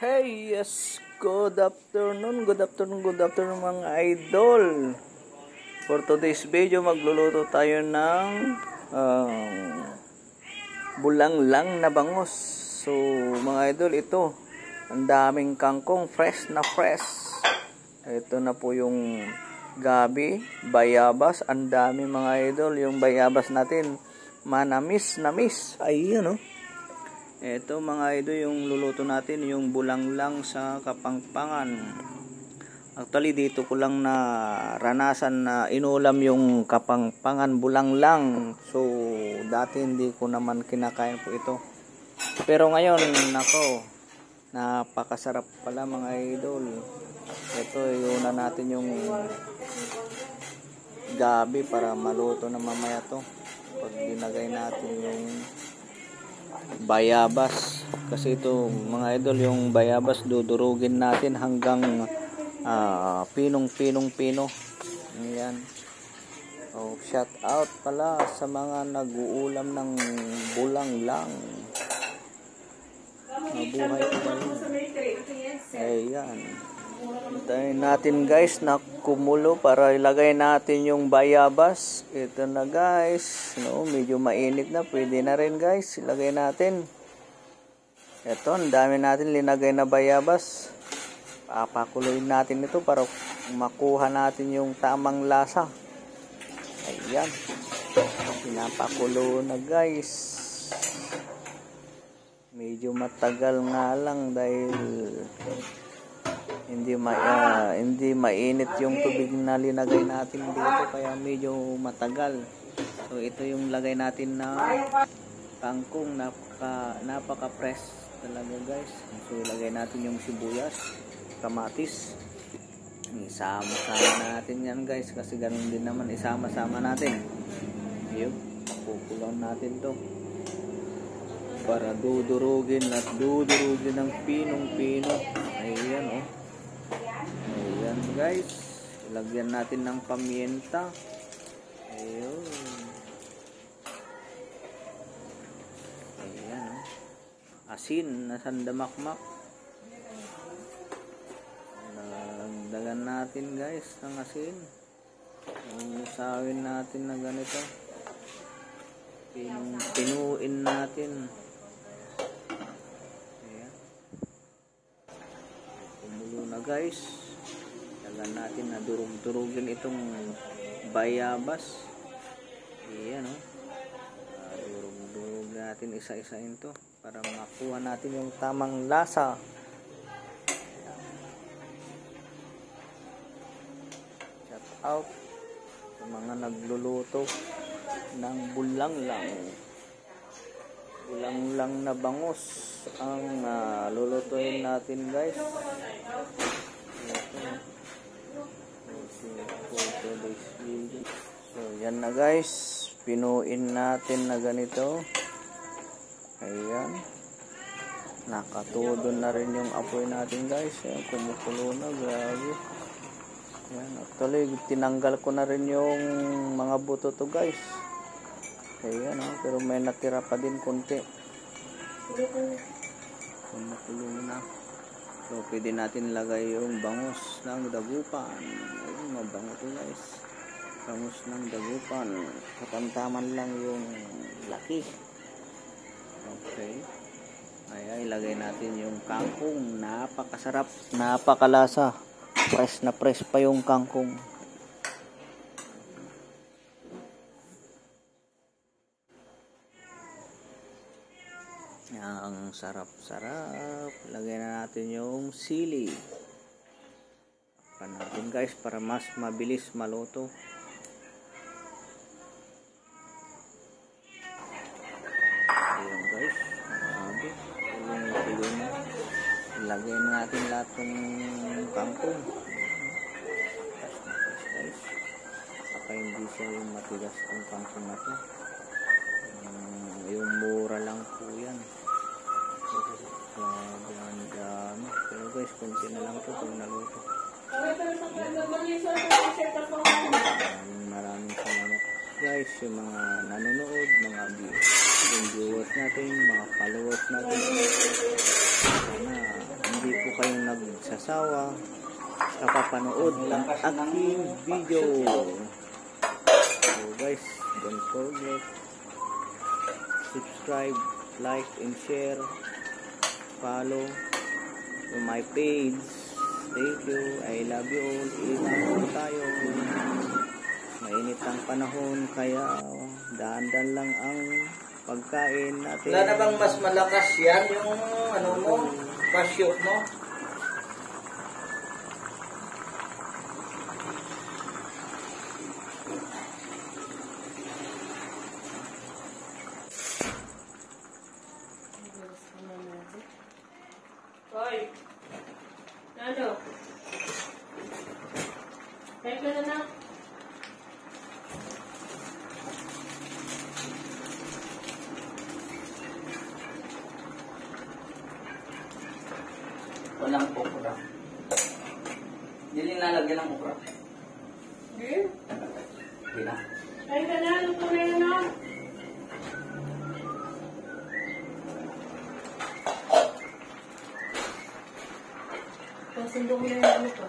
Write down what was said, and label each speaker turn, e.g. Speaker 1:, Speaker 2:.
Speaker 1: Hey, yes, good afternoon mga idol. For today's video, magluluto tayo ng bulanglang na bangus. So, mga idol, ito, ang daming kangkong, fresh na fresh. Ito na po yung gabi, bayabas, ang dami mga idol. Yung bayabas natin, manamis. Ayun, oh. Ito mga idol yung luluto natin, yung bulanglang sa Kapampangan. Actually dito ko lang na ranasan na inulam yung Kapampangan bulanglang. So dati hindi ko naman kinakain po ito. Pero ngayon nako, napakasarap pala mga idol. Ito iuna natin yung gabi para maluto na mamaya to. Pag dinagay natin yung bayabas, kasi ito mga idol, yung bayabas dudurugin natin hanggang pinong-pino. Ayan. Oh, shout out pala sa mga nag-uulam ng bulanglang. Mabuhay po ba yun? Ayan. Hintayin natin guys na kumulo para ilagay natin yung bayabas. Ito na guys, no, medyo mainit na, pwede na rin guys, ilagay natin. Ito, ang dami natin linagay na bayabas. Papakuloyin natin ito para makuha natin yung tamang lasa. Ayan, pinapakulo na guys. Medyo matagal nga lang dahil hindi mainit yung tubig na linagay natin dito, kaya medyo matagal. So ito yung lagay natin na kangkong, napaka-fresh talaga guys. So ilagay natin yung sibuyas, kamatis. Isama-sama natin yan guys, kasi ganun din naman, isama-sama natin. Yun, kukulang natin to para dudurugin ng pinong-pino. Ayan, oh. Ayan guys, ilagyan natin ng paminta. Ayun. Ayan, oh. Asin na sandamakmak. Nagdagan natin guys ng asin. Usawin natin na ganito. Pinuin natin. Ayan. Kumulo na guys. Tagal natin na durug-durugin itong bayabas. Ayan, oh. Durug-durug natin isa-isain to para makuha natin yung tamang lasa. Shout out sa mga nagluluto ng bulanglang na bangus ang lulutuin natin guys. So yan na guys, pinuin natin na ganito. Ayan, nakatudo na rin yung apoy natin guys. Ayan, kumukulo na, grabe. Ayan, actually tinanggal ko na rin yung mga buto to guys. Ayan, oh, pero may natira pa din konti. Kumukulo na. So pwede natin lagay yung bangus ng dagupan. Ayun, mabango to guys. Bangus ng dagupan. Katamtaman lang yung laki. Okay. Ay, ilagay natin yung kangkong. Napakasarap, napakalasa. Fresh na fresh pa yung kangkong. Ang sarap-sarap. Lagay na natin yung sili. Takpan natin guys para mas mabilis maluto. Ayan guys, grabe. Tuloy na. Ilagay na natin lahat ng kangkong. Guys, saka hindi siya yung matigas yung kangkong na to. Yung mura lang po yan. Grabe ang dami. Pero guys, kunti na lang to pag naluto. Maraming salamat guys, yung mga nanonood, mga viewers natin, mga followers natin. Sana hindi magsasawa sa papanood ng aking video. So guys, don't forget subscribe, like, and share. Follow to my page. Thank you. I love you all. Ingat po tayo. Mainit ang panahon, kaya daan-daan lang ang pagkain natin.
Speaker 2: Wala na bang mas malakas yan yung ano mo, cashew mo?
Speaker 3: Hoy! Ano? Kahit na na.
Speaker 2: Walang okra. Hindi lalagyan ng okra.
Speaker 3: Hindi?
Speaker 2: Hindi na.
Speaker 3: Kahit na na. Luto na yun na. Pasundo mo na yung ano ko.